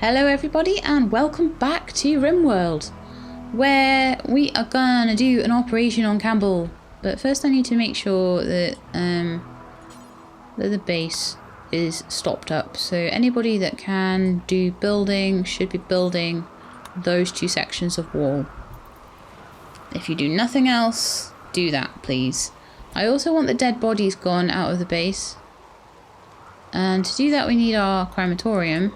Hello everybody and welcome back to Rimworld, where we are gonna do an operation on Campbell. But first I need to make sure that the base is stopped up. So anybody that can do building should be building those two sections of wall. If you do nothing else, do that please. I also want the dead bodies gone out of the base. And to do that we need our crematorium.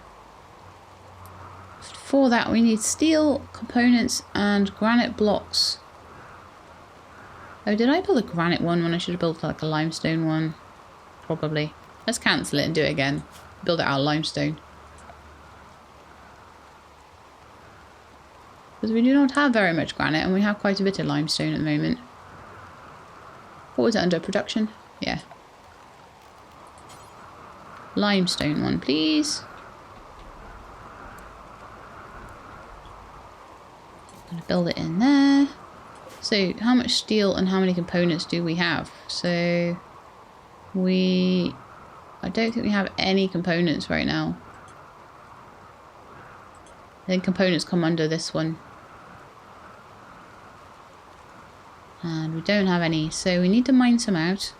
For that we need steel components and granite blocks. Oh, did I build a granite one when I should have built like a limestone one? Probably. Let's cancel it and do it again. Build it out of limestone. Because we do not have very much granite and we have quite a bit of limestone at the moment. What was it under? Production? Yeah. Limestone one, please. Build it in there. So how much steel and how many components do we have? So I don't think we have any components right now. I think components come under this one. And we don't have any, so we need to mine some out.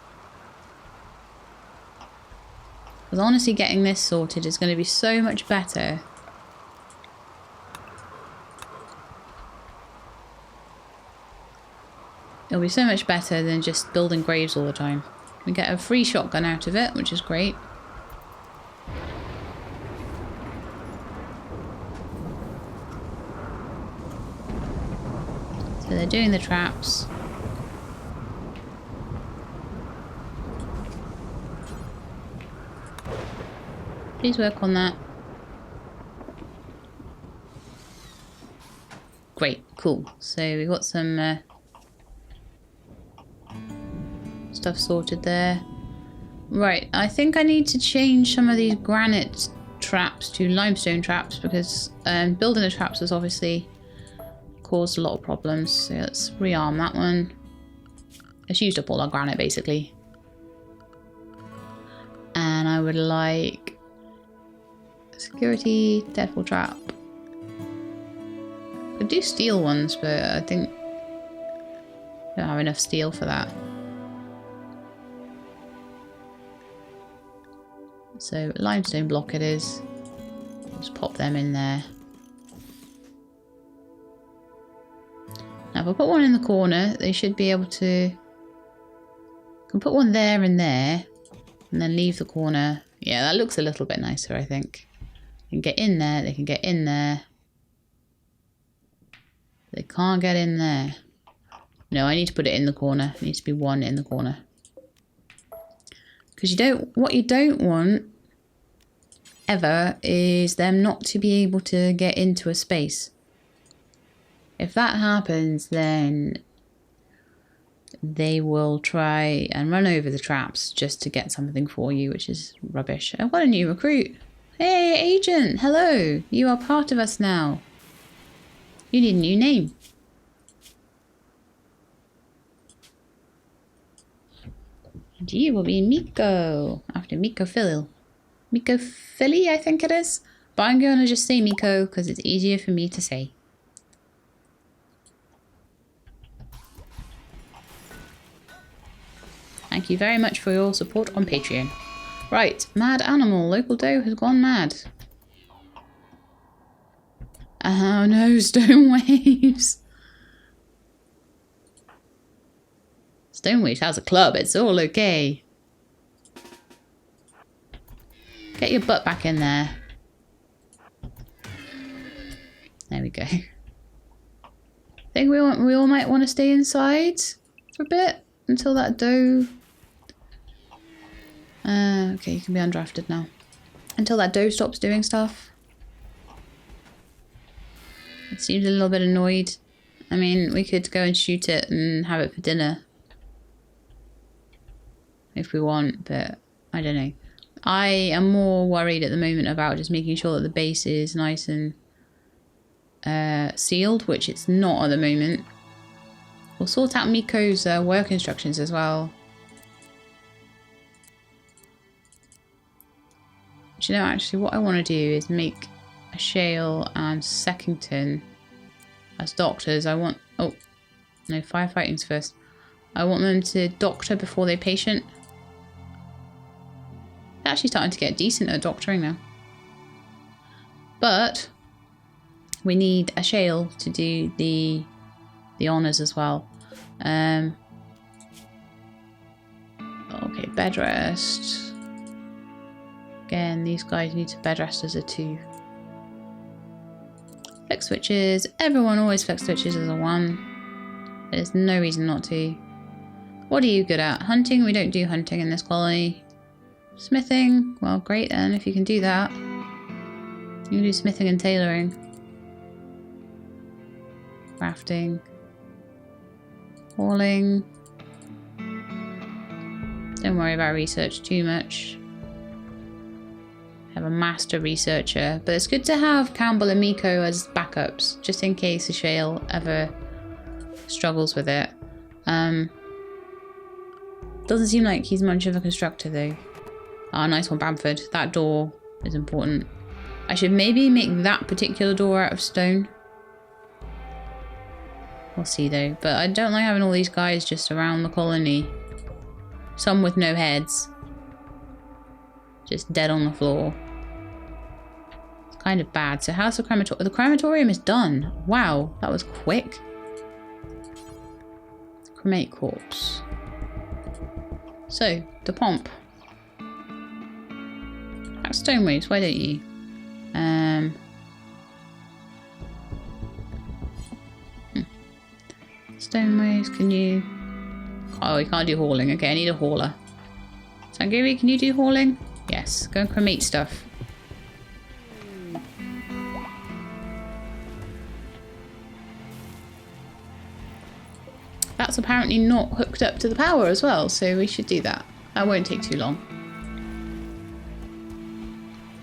Because honestly getting this sorted is going to be so much better. It'll be so much better than just building graves all the time. We get a free shotgun out of it, which is great. So they're doing the traps. Please work on that. Great, cool. So we've got some stuff sorted there. Right, I think I need to change some of these granite traps to limestone traps because building the traps has obviously caused a lot of problems. So let's rearm that one. It's used up all our granite basically. And I would like security, deadfall trap. I could do steel ones, but I think I don't have enough steel for that. So limestone block it is. Just pop them in there. Now if I put one in the corner, they should be able to... I can put one there and there. And then leave the corner. Yeah, that looks a little bit nicer, I think. They can get in there, they can get in there. They can't get in there. No, I need to put it in the corner. It needs to be one in the corner. Because what you don't want ever is them not to be able to get into a space. If that happens, then they will try and run over the traps just to get something for you, which is rubbish. I've got a new recruit. Hey, agent, hello. You are part of us now. You need a new name. And you will be Miko, after Miko Phil. Miko Philly, I think it is. But I'm going to just say Miko because it's easier for me to say. Thank you very much for your support on Patreon. Right, mad animal. Local doe has gone mad. Oh no, stone waves. Stone waves has a club. It's all okay. Get your butt back in there. There we go. I think we all might want to stay inside for a bit until that doe... okay, you can be undrafted now. Until that doe stops doing stuff. It seems a little bit annoyed. I mean, we could go and shoot it and have it for dinner. If we want, but I don't know. I am more worried at the moment about just making sure that the base is nice and sealed, which it's not at the moment. We'll sort out Miko's work instructions as well. Do you know, actually, what I want to do is make Ashael and Seckington as doctors. I want... Oh, no, firefighting's first. I want them to doctor before they patient. They're actually starting to get decent at doctoring now. But we need Ashael to do the honours as well. Okay, bed rest. Again, these guys need to bed rest as a 2. Flex switches. Everyone always flex switches as a 1. There's no reason not to. What are you good at? Hunting? We don't do hunting in this colony. Smithing? Well, great then, if you can do that. You can do smithing and tailoring. Crafting. Hauling. Don't worry about research too much. Have a master researcher, but it's good to have Campbell and Miko as backups, just in case Ashael ever struggles with it. Doesn't seem like he's much of a constructor though. Ah, nice one, Bamford. That door is important. I should maybe make that particular door out of stone. We'll see though. But I don't like having all these guys just around the colony. Some with no heads. Just dead on the floor. It's kind of bad. So how's the crematorium? The crematorium is done. Wow, that was quick. Cremate corpse. So, the pomp. That's stone waves, why don't you? Stone waves, can you... Oh, we can't do hauling. Okay, I need a hauler. Sangiri, can you do hauling? Yes, go and cremate stuff. That's apparently not hooked up to the power as well, so we should do that. That won't take too long.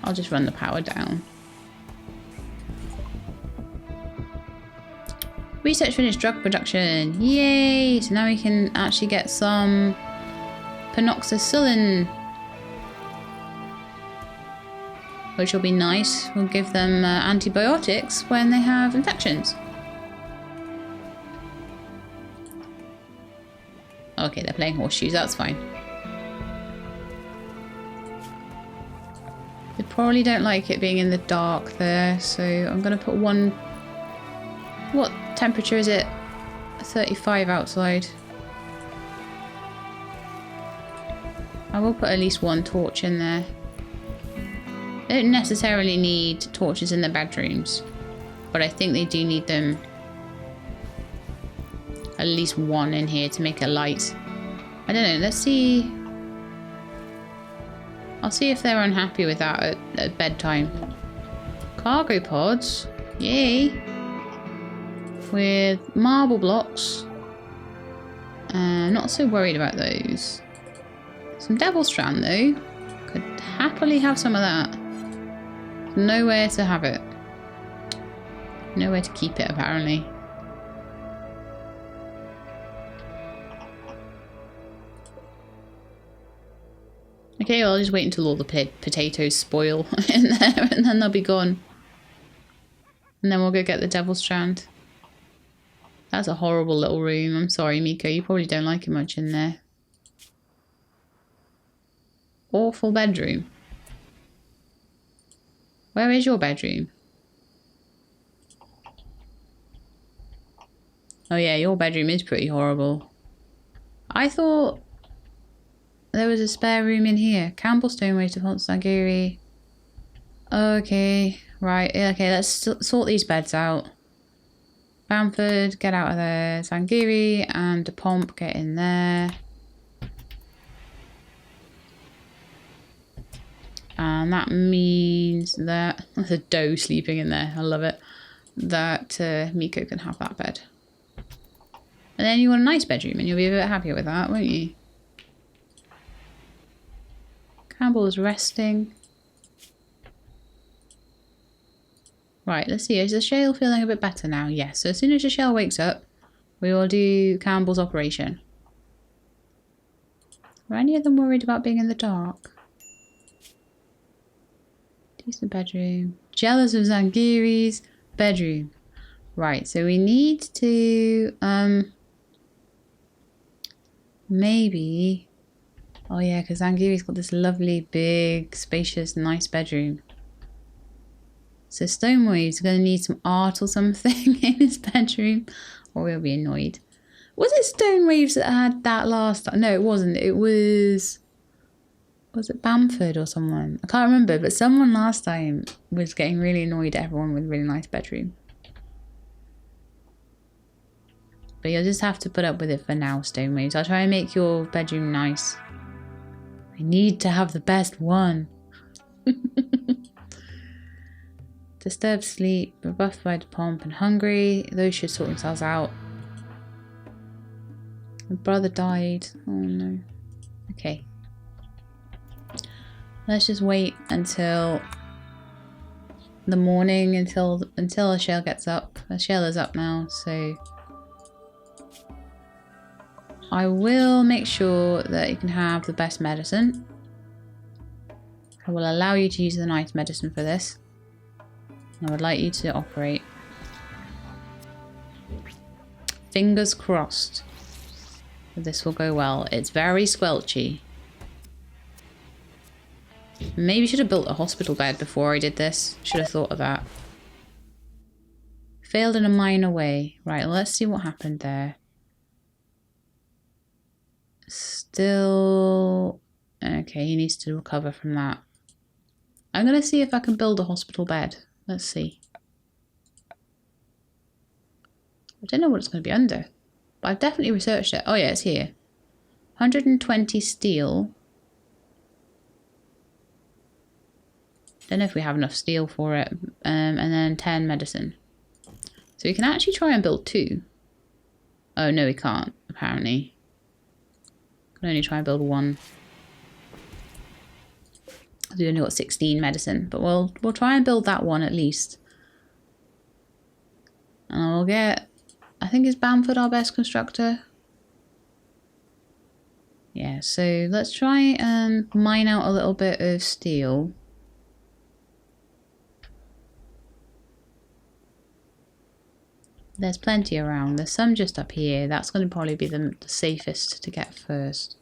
I'll just run the power down. Research finished, drug production. Yay! So now we can actually get some penoxycyllin, which will be nice. We'll give them antibiotics when they have infections. Okay, they're playing horseshoes, that's fine. They probably don't like it being in the dark there, so I'm going to put one... What temperature is it? 35 outside. I will put at least one torch in there. They don't necessarily need torches in their bedrooms, but I think they do need them. At least one in here to make a light. I don't know, let's see. I'll see if they're unhappy with that at bedtime. Cargo pods. Yay. With marble blocks. Not so worried about those. Some devil strand though. Could happily have some of that. Nowhere to have it. Nowhere to keep it apparently. Okay, well, I'll just wait until all the potatoes spoil in there and then they'll be gone. And then we'll go get the devil strand. That's a horrible little room. I'm sorry, Miko. You probably don't like it much in there. Awful bedroom. Where is your bedroom? Oh yeah, your bedroom is pretty horrible. I thought there was a spare room in here. Campbell Stoneways to Sangiri. Okay, right. Okay, let's sort these beds out. Bamford, get out of there. Sangiri and the Pomp, get in there. And that means that... There's a doe sleeping in there. I love it. That Miko can have that bed. And then you want a nice bedroom and you'll be a bit happier with that, won't you? Campbell is resting. Right, let's see. Is Ashael feeling a bit better now? Yes. So as soon as Ashael wakes up, we will do Campbell's operation. Are any of them worried about being in the dark? Decent bedroom. Jealous of Zangiri's bedroom. Right, so we need to maybe, oh yeah, because Zangiri's got this lovely, big, spacious, nice bedroom. So Stonewave's going to need some art or something in his bedroom, or we'll be annoyed. Was it Stonewaves that had that last time? No, it wasn't. It was it Bamford or someone? I can't remember, but someone last time was getting really annoyed at everyone with a really nice bedroom. But you'll just have to put up with it for now, Stonewaves. I'll try and make your bedroom nice. I need to have the best one. Disturbed sleep, rebuffed by the pomp and hungry. Those should sort themselves out. My brother died. Oh no. Okay. Let's just wait until the morning, until Ashael gets up. Ashael is up now, so I will make sure that you can have the best medicine. I will allow you to use the night medicine for this. I would like you to operate. Fingers crossed that this will go well. It's very squelchy. Maybe should have built a hospital bed before I did this. Should have thought of that. Failed in a minor way. Right, let's see what happened there. Still... Okay, he needs to recover from that. I'm going to see if I can build a hospital bed. Let's see. I don't know what it's going to be under. But I've definitely researched it. Oh yeah, it's here. 120 steel. Don't know if we have enough steel for it. And then 10 medicine. So we can actually try and build 2. Oh no, we can't, apparently. We can only try and build 1. We only got 16 medicine, but we'll try and build that one at least. And we'll get, I think is Bamford our best constructor? Yeah, so let's try and mine out a little bit of steel. There's plenty around. There's some just up here. That's going to probably be the safest to get first.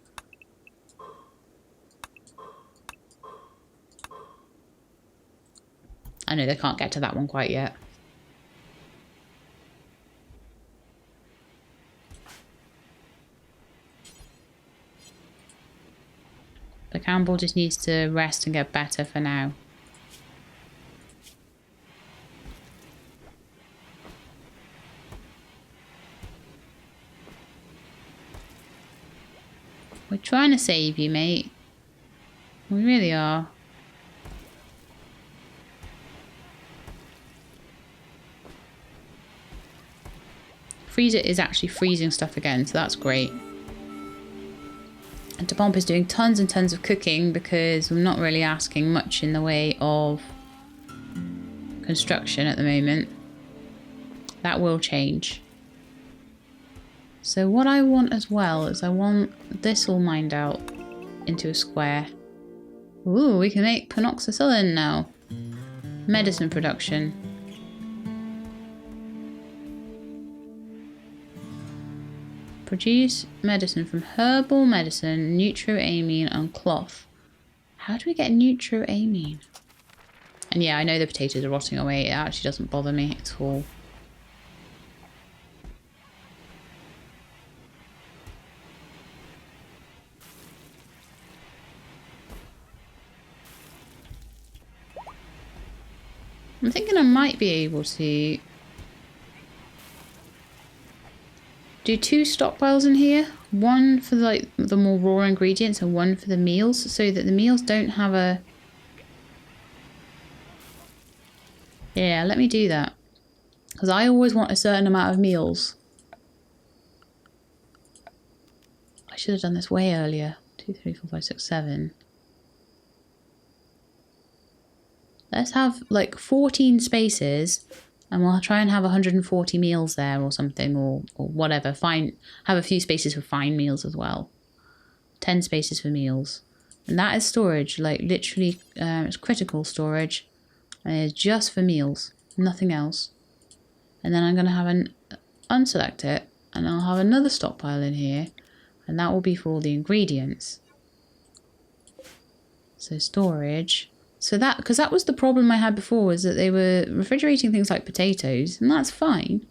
I know they can't get to that one quite yet. But Campbell just needs to rest and get better for now. We're trying to save you, mate. We really are. Freezer is actually freezing stuff again, so that's great. And Pomp is doing tons and tons of cooking because we're not really asking much in the way of construction at the moment. That will change. So what I want as well is I want this all mined out into a square. Ooh, we can make penoxycyllin now. Medicine production. Produce medicine from herbal medicine, neutroamine and cloth. How do we get neutroamine? And yeah, I know the potatoes are rotting away. It actually doesn't bother me at all. I'm thinking I might be able to do 2 stockpiles in here. One for like the more raw ingredients and one for the meals, so that the meals don't have a... Yeah, let me do that. Because I always want a certain amount of meals. I should have done this way earlier. 2, 3, 4, 5, 6, 7. Let's have like 14 spaces and we'll try and have 140 meals there or something, or whatever. Fine, have a few spaces for fine meals as well. 10 spaces for meals. And that is storage, like literally it's critical storage. And it's just for meals, nothing else. And then I'm going to have an unselect it, and I'll have another stockpile in here, and that will be for all the ingredients. So storage. So that, because that was the problem I had before, was that they were refrigerating things like potatoes, and that's fine.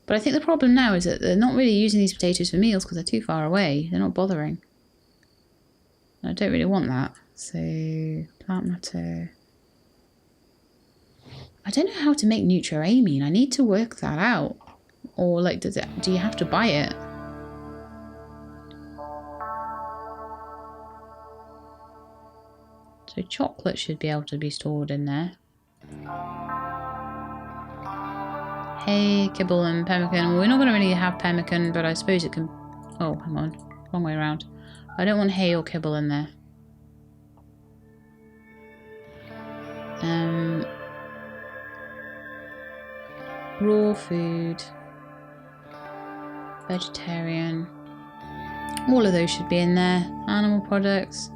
But I think the problem now is that they're not really using these potatoes for meals because they're too far away. They're not bothering. I don't really want that. So, plant matter. I don't know how to make nutramine. I need to work that out. Or like, do you have to buy it? So chocolate should be able to be stored in there. Hay, kibble and pemmican. Well, we're not going to really have pemmican, but I suppose it can... Oh, hang on. Wrong way around. I don't want hay or kibble in there. Raw food. Vegetarian. All of those should be in there. Animal products.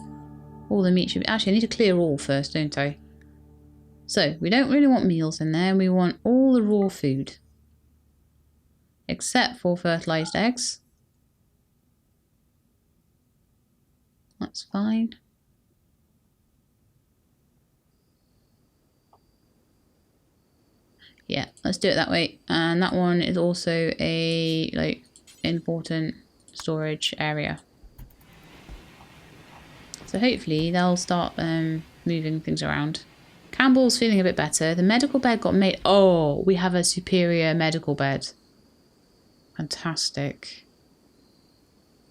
All the meat should be... Actually, I need to clear all first, don't I? So, we don't really want meals in there. We want all the raw food. Except for fertilised eggs. That's fine. Yeah, let's do it that way. And that one is also a, like, important storage area. So hopefully they'll start moving things around. Campbell's feeling a bit better. The medical bed got made. Oh, we have a superior medical bed. Fantastic.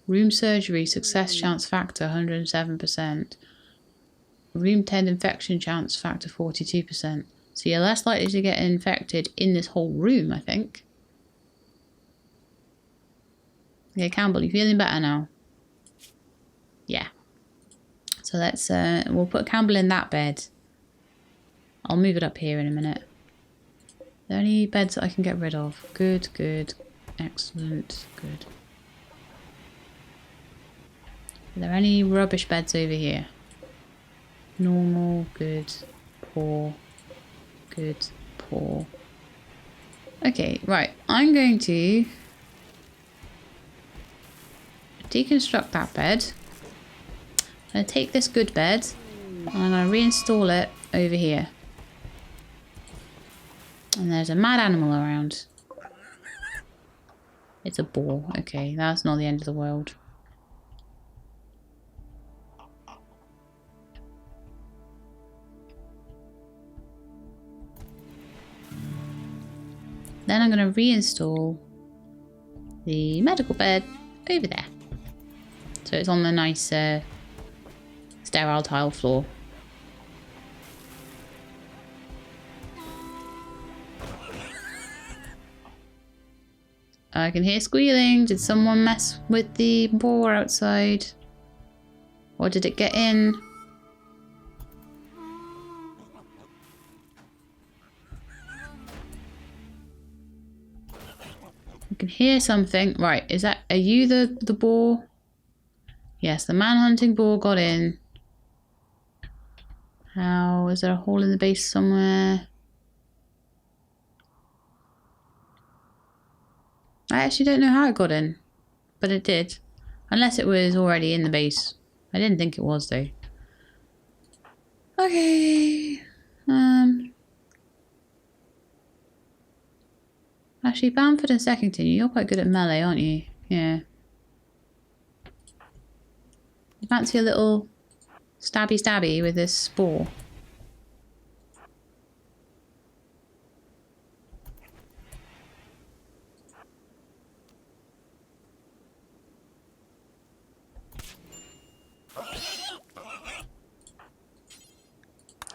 Room surgery, success chance factor 107%. Room 10 infection chance factor 42%. So you're less likely to get infected in this whole room, I think. Okay, Campbell, you feeling better now? Yeah. So let's, we'll put Campbell in that bed. I'll move it up here in a minute. Are there any beds that I can get rid of? Good, good, excellent, good. Are there any rubbish beds over here? Normal, good, poor, good, poor. Okay, right. I'm going to deconstruct that bed. I'm going to take this good bed and I'm going to reinstall it over here. And there's a mad animal around. It's a boar. Okay, that's not the end of the world. Then I'm going to reinstall the medical bed over there. So it's on the nice sterile tile floor. I can hear squealing. Did someone mess with the boar outside? Or did it get in? I can hear something. Right, is that... Are you the boar? Yes, the man-hunting boar got in. How... Is there a hole in the base somewhere? I actually don't know how it got in. But it did. Unless it was already in the base. I didn't think it was, though. Okay. Actually, Bamford and Seckington, you're quite good at melee, aren't you? Yeah. You fancy a little stabby with this spore?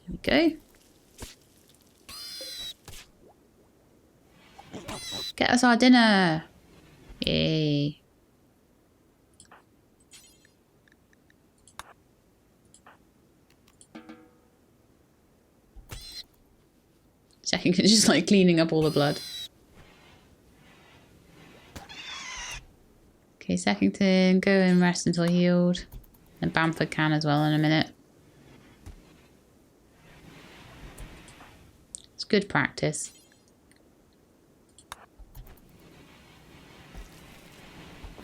There we go. Get us our dinner! Yay. Second, just like cleaning up all the blood. Okay, Seckington, go and rest until healed. And Bamford can as well in a minute. It's good practice.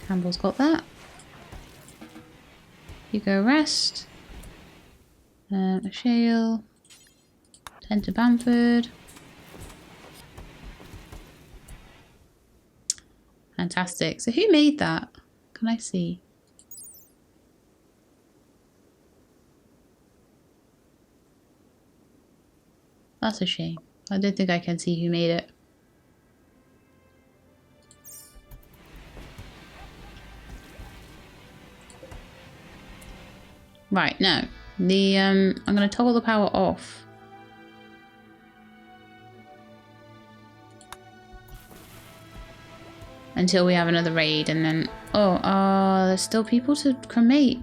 Campbell's got that. You go rest. Ashael. Tend to Bamford. Fantastic. So who made that? Can I see? That's a shame. I don't think I can see who made it. Right, now the I'm gonna toggle the power off. Until we have another raid, and then there's still people to cremate.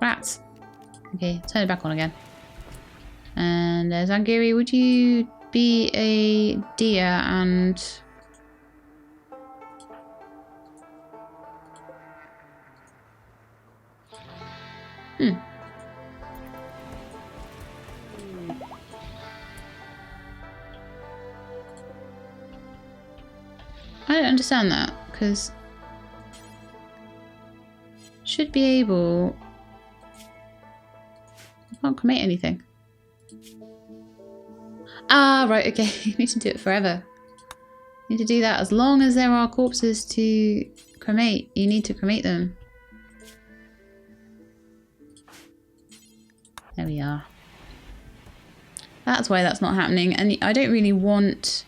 Rats. Okay, turn it back on again. And Zangiri, would you be a deer and I don't understand that, because should be able. I can't cremate anything. Ah, right, okay. You need to do it forever. You need to do that as long as there are corpses to cremate. You need to cremate them. There we are. That's why that's not happening. And I don't really want...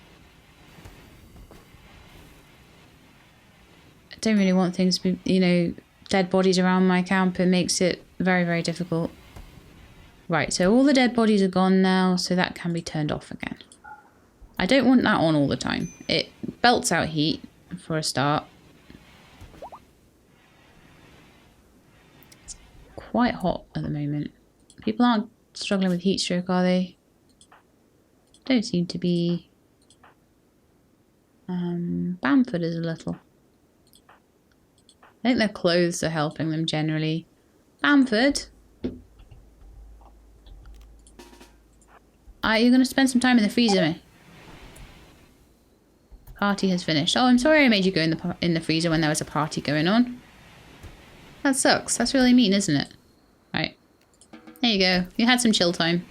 I don't really want things to be, you know, dead bodies around my camp. It makes it very, very difficult. Right, so all the dead bodies are gone now, so that can be turned off again. I don't want that on all the time. It belts out heat, for a start. It's quite hot at the moment. People aren't struggling with heat stroke, are they? Don't seem to be. Bamford is a little. I think their clothes are helping them generally. Bamford? Are you going to spend some time in the freezer, mate? Party has finished. Oh, I'm sorry I made you go in the freezer when there was a party going on. That sucks. That's really mean, isn't it? Right. There you go. You had some chill time.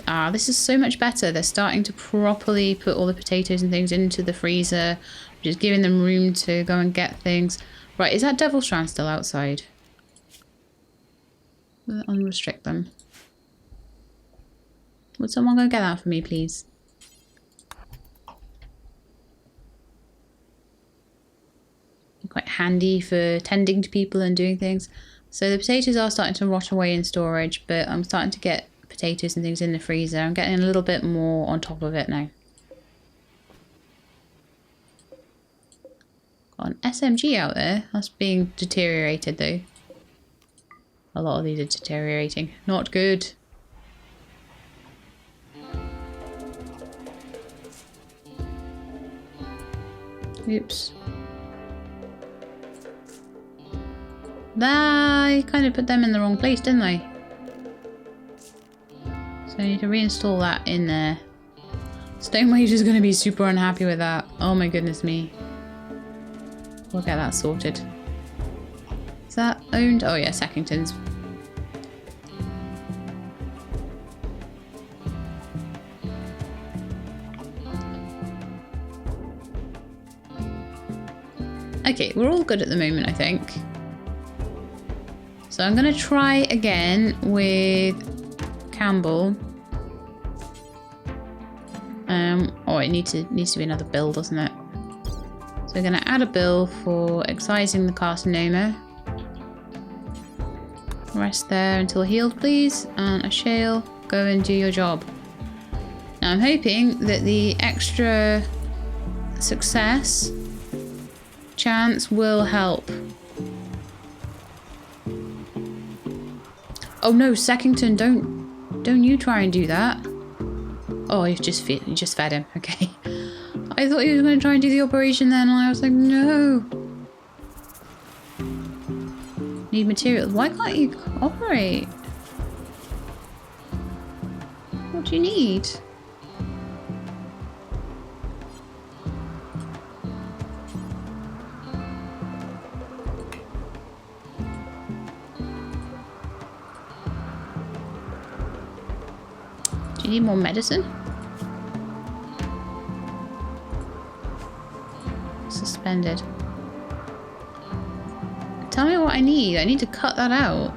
Ah, this is so much better. They're starting to properly put all the potatoes and things into the freezer. Just giving them room to go and get things. Right, is that Devil Strand still outside? Unrestrict them. Would someone go get that for me, please? Quite handy for tending to people and doing things. So the potatoes are starting to rot away in storage, but I'm starting to get potatoes and things in the freezer. I'm getting a little bit more on top of it now. Got an SMG out there. That's being deteriorated though. A lot of these are deteriorating. Not good. Oops. I kind of put them in the wrong place, didn't I? So I need to reinstall that in there. Stonewaves is going to be super unhappy with that. Oh my goodness me. We'll get that sorted. Is that owned? Oh yeah, Sackington's. Okay, we're all good at the moment, I think. So I'm going to try again with Campbell. Oh, it needs to be another bill, doesn't it? So we're going to add a bill for excising the carcinoma. Rest there until healed, please. And Ashael, go and do your job. Now I'm hoping that the extra success chance will help. Oh no, Sackington, don't you try and do that. Oh, you just fed him. Okay. I thought he was going to try and do the operation then, and I was like, no. Need materials. Why can't you operate? What do you need? Do you need more medicine? Suspended. Tell me what I need. I need to cut that out.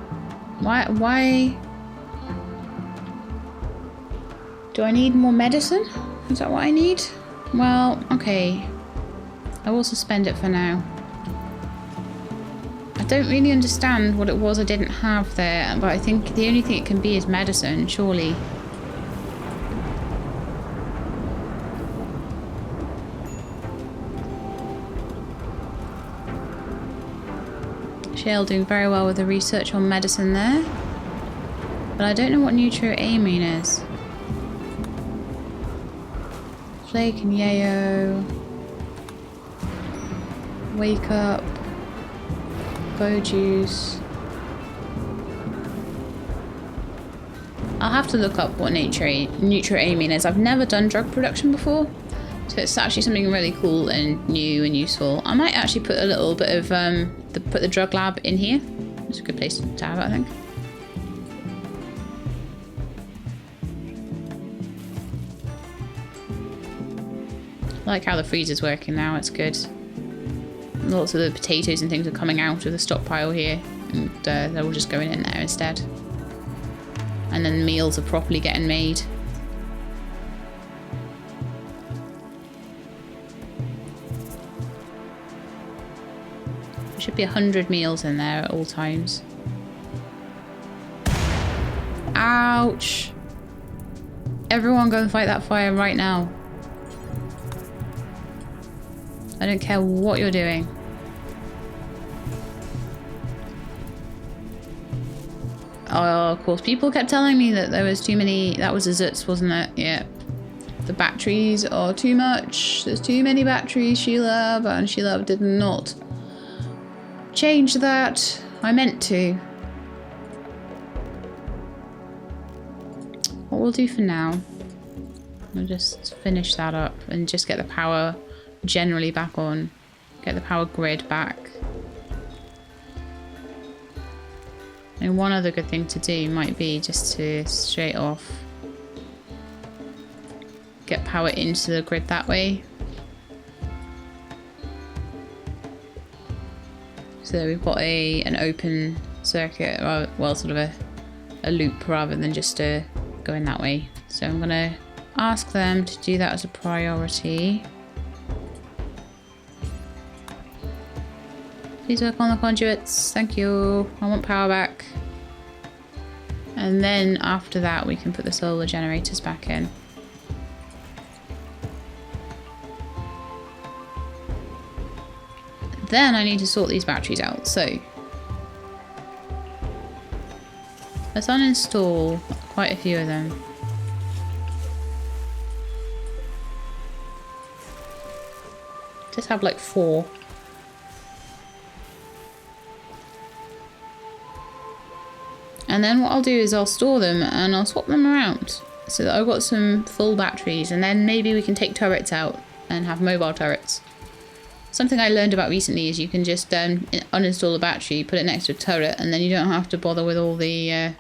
Why? Do I need more medicine? Is that what I need? Well, okay. I will suspend it for now. I don't really understand what it was I didn't have there, but I think the only thing it can be is medicine, surely. Ashael doing very well with the research on medicine there. But I don't know what neutroamine is. Flake and yayo. Wake up. Bow juice. I'll have to look up what neutroamine is. I've never done drug production before. So it's actually something really cool and new and useful. I might actually put a little bit of, put the drug lab in here. It's a good place to have it, I think. I like how the freezer's working now, it's good. Lots of the potatoes and things are coming out of the stockpile here. And they're all just going in there instead. And then meals are properly getting made. Should be 100 meals in there at all times. Ouch! Everyone go and fight that fire right now. I don't care what you're doing. Oh, of course, people kept telling me that there was too many. That was a Zutz, wasn't it? Yeah. The batteries are too much. There's too many batteries, Sheila, and Sheila did not change that. I meant to. What we'll do for now, we'll just finish that up and just get the power generally back on. Get the power grid back. And one other good thing to do might be just to straight off get power into the grid that way. So we've got an open circuit, or, well, sort of a loop rather than just going that way. So I'm going to ask them to do that as a priority. Please work on the conduits. Thank you. I want power back. And then after that we can put the solar generators back in. Then I need to sort these batteries out. So let's uninstall quite a few of them. Just have like 4. And then what I'll do is I'll store them and I'll swap them around so that I've got some full batteries, and then maybe we can take turrets out and have mobile turrets. Something I learned about recently is you can just uninstall a battery, put it next to a turret, and then you don't have to bother with all the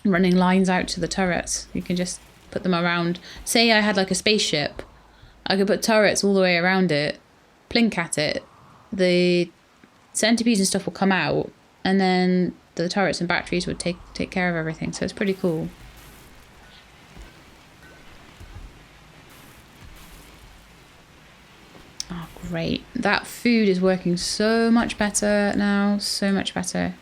running lines out to the turrets. You can just put them around. Say I had like a spaceship, I could put turrets all the way around it, plink at it, the centipedes and stuff will come out, and then the turrets and batteries would take care of everything. So it's pretty cool. Oh, great. That food is working so much better now. So much better.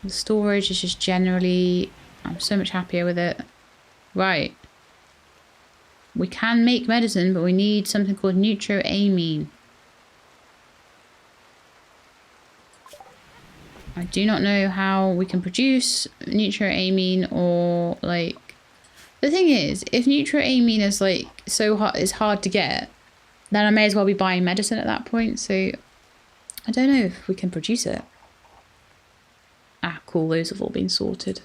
The storage is just generally... I'm so much happier with it. Right. We can make medicine, but we need something called neutroamine. I do not know how we can produce neutroamine, or like... The thing is, if neutroamine is like so hard, is hard to get, then I may as well be buying medicine at that point. So I don't know if we can produce it. Ah, cool, those have all been sorted.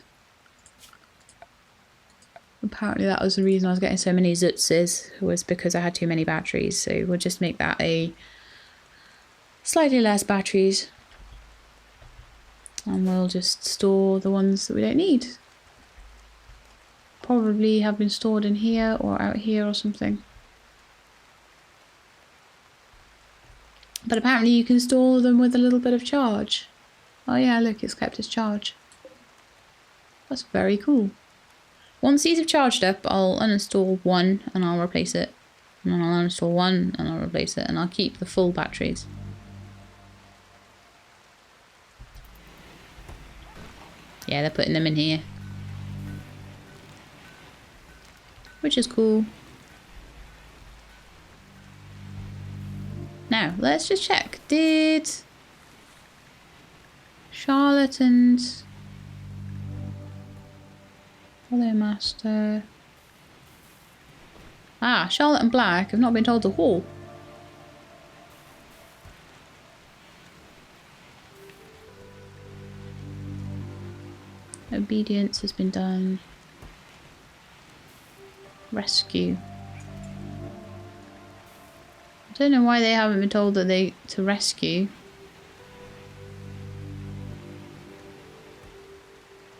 Apparently that was the reason I was getting so many zutzes, was because I had too many batteries. So we'll just make that a slightly less batteries. And we'll just store the ones that we don't need. Probably have been stored in here or out here or something. But apparently you can store them with a little bit of charge. Oh yeah, look, it's kept its charge. That's very cool. Once these have charged up, I'll uninstall one and I'll replace it. And then I'll uninstall one and I'll replace it. And I'll keep the full batteries. Yeah, they're putting them in here. Which is cool. Now, let's just check. Did Charlatans... Hello, Master. Ah, Charlotte and Black have not been told to haul. Obedience has been done. Rescue. I don't know why they haven't been told that to rescue.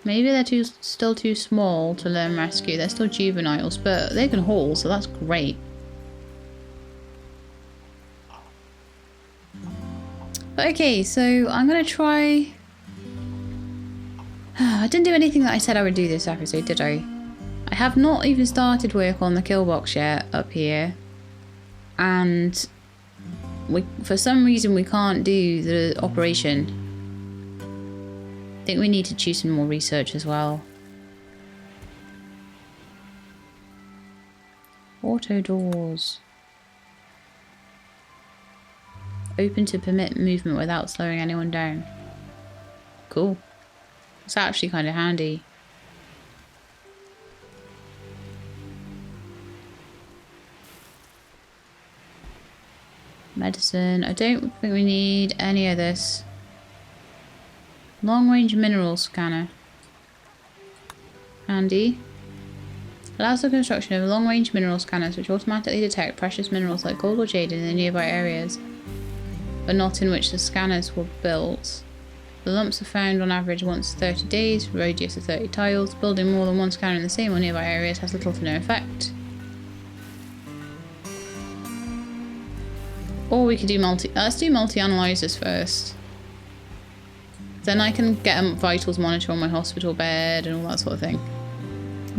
Maybe they're still too small to learn rescue. They're still juveniles, but they can haul, so that's great. Okay, so I'm gonna try. I didn't do anything that I said I would do this episode, did I? I have not even started work on the kill box yet up here, and for some reason we can't do the operation. I think we need to choose some more research as well. Auto doors. Open to permit movement without slowing anyone down. Cool. It's actually kind of handy. Medicine. I don't think we need any of this. Long range mineral scanner. Handy. Allows the construction of long range mineral scanners which automatically detect precious minerals like gold or jade in the nearby areas, but not in which the scanners were built. The lumps are found on average once 30 days, radius of 30 tiles. Building more than one scanner in the same or nearby areas has little to no effect. Or we could do let's do multi-analyzers first. Then I can get a vitals monitor on my hospital bed and all that sort of thing.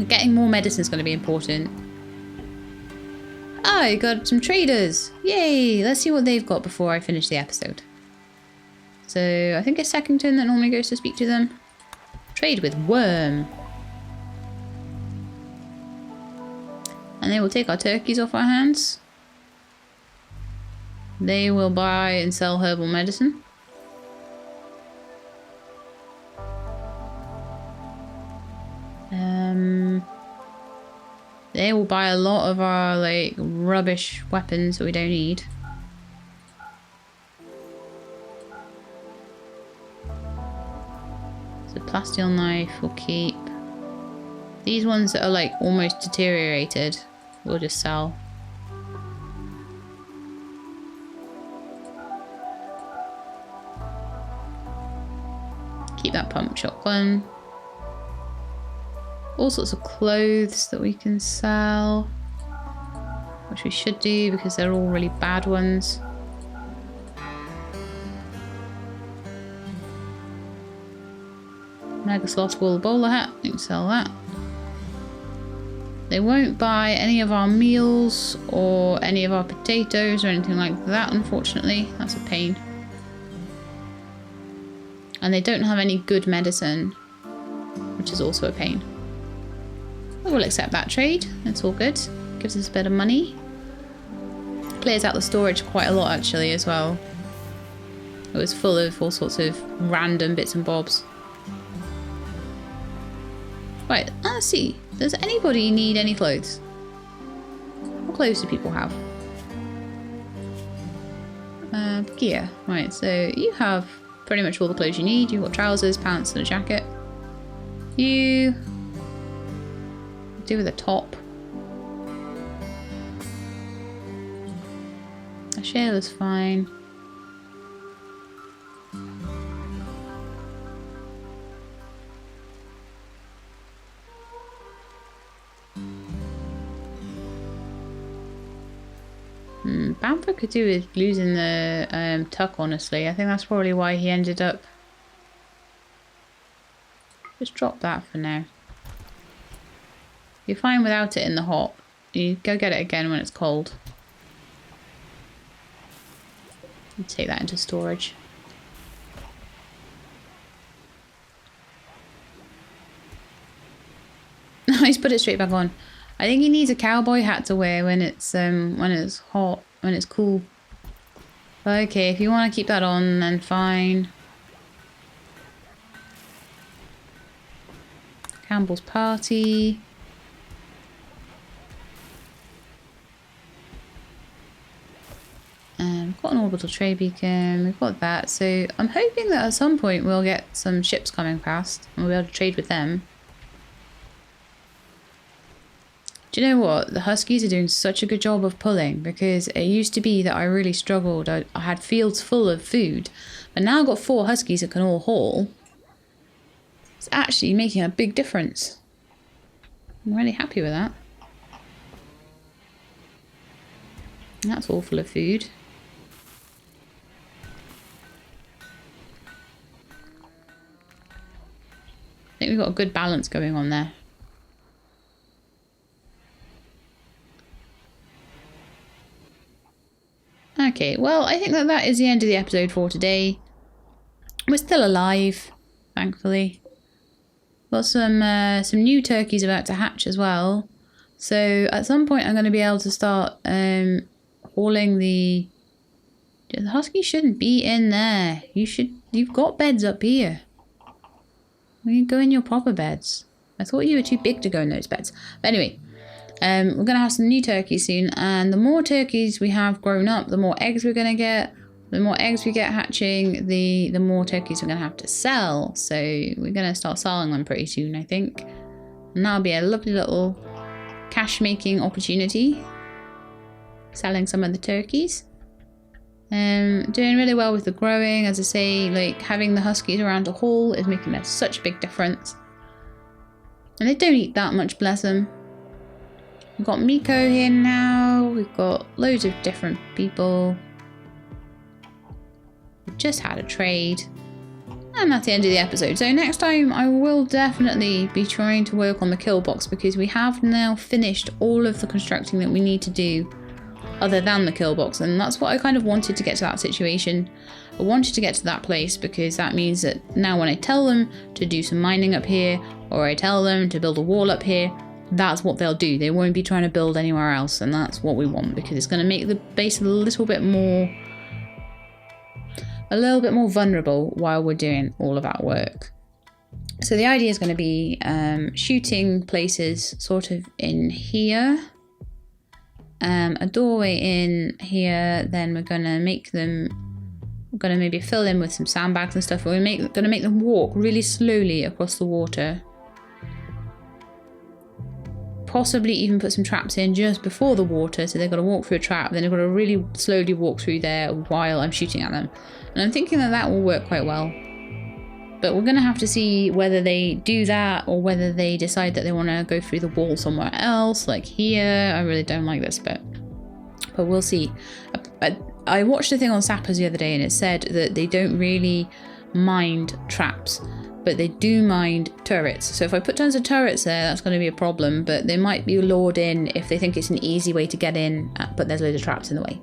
Getting more medicine is going to be important. I got some traders! Yay! Let's see what they've got before I finish the episode. So, I think it's Secondton that normally goes to speak to them. Trade with Worm. And they will take our turkeys off our hands. They will buy and sell herbal medicine. They will buy a lot of our like rubbish weapons that we don't need. So plasteel knife we'll keep. These ones that are like almost deteriorated we'll just sell. Keep that pump shotgun. All sorts of clothes that we can sell, which we should do because they're all really bad ones. Mega Sloth wool bowler hat, we can sell that. They won't buy any of our meals or any of our potatoes or anything like that, unfortunately. That's a pain. And they don't have any good medicine, which is also a pain. We'll accept that trade. It's all good. Gives us a bit of money. Clears out the storage quite a lot actually as well. It was full of all sorts of random bits and bobs. Right, let's see. Does anybody need any clothes? What clothes do people have? Gear. Right, so you have pretty much all the clothes you need. You've got trousers, pants, and a jacket. You do with a top. Ashael is fine. Bamford could do with losing the tuck, honestly. I think that's probably why he ended up... Just drop that for now. You're fine without it in the hot. You go get it again when it's cold. And take that into storage. He's put it straight back on. I think he needs a cowboy hat to wear when it's hot, when it's cool. Okay, if you want to keep that on, then fine. Campbell's party. We've got an orbital trade beacon. We've got that. So I'm hoping that at some point we'll get some ships coming past and we'll be able to trade with them. Do you know what? The Huskies are doing such a good job of pulling, because it used to be that I really struggled. I had fields full of food, but now I've got 4 Huskies that can all haul. It's actually making a big difference. I'm really happy with that. And that's all full of food. I think we've got a good balance going on there. Okay, well, I think that is the end of the episode for today. We're still alive, thankfully. Got some new turkeys about to hatch as well. So at some point I'm going to be able to start hauling the Huskies shouldn't be in there. You've got beds up here. You go in your proper beds. I thought you were too big to go in those beds. But anyway, we're going to have some new turkeys soon, and the more turkeys we have grown up, the more eggs we're going to get. The more eggs we get hatching, the more turkeys we're going to have to sell. So we're going to start selling them pretty soon, I think. And that'll be a lovely little cash-making opportunity. Selling some of the turkeys. Doing really well with the growing. As I say, like having the Huskies around to haul is making such a big difference. And they don't eat that much, bless them. We've got Miko here now. We've got loads of different people. We've just had a trade. And that's the end of the episode. So next time I will definitely be trying to work on the kill box, because we have now finished all of the constructing that we need to do other than the kill box. And that's what I kind of wanted to get to, that situation. I wanted to get to that place because that means that now when I tell them to do some mining up here, or I tell them to build a wall up here, that's what they'll do. They won't be trying to build anywhere else, and that's what we want, because it's going to make the base a little bit more vulnerable while we're doing all of that work. So the idea is going to be shooting places sort of in here, a doorway in here, then we're going to make them, we're going to maybe fill in with some sandbags and stuff, but we're going to make them walk really slowly across the water. Possibly even put some traps in just before the water, so they've got to walk through a trap, then they've got to really slowly walk through there while I'm shooting at them. And I'm thinking that that will work quite well. But we're going to have to see whether they do that, or whether they decide that they want to go through the wall somewhere else, like here. I really don't like this bit, but we'll see. I watched a thing on Sappers the other day, and it said that they don't really mind traps, but they do mind turrets. So if I put tons of turrets there, that's going to be a problem, but they might be lured in if they think it's an easy way to get in, but there's loads of traps in the way.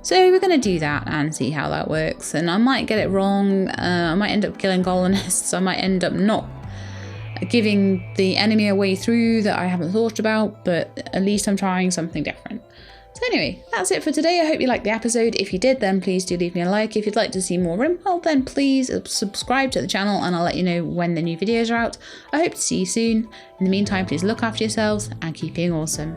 So we're going to do that and see how that works. And I might get it wrong. I might end up killing colonists. I might end up not giving the enemy a way through that I haven't thought about, but at least I'm trying something different. So anyway, that's it for today. I hope you liked the episode. If you did, then please do leave me a like. If you'd like to see more Rimworld, then please subscribe to the channel, and I'll let you know when the new videos are out. I hope to see you soon. In the meantime, please look after yourselves and keep being awesome.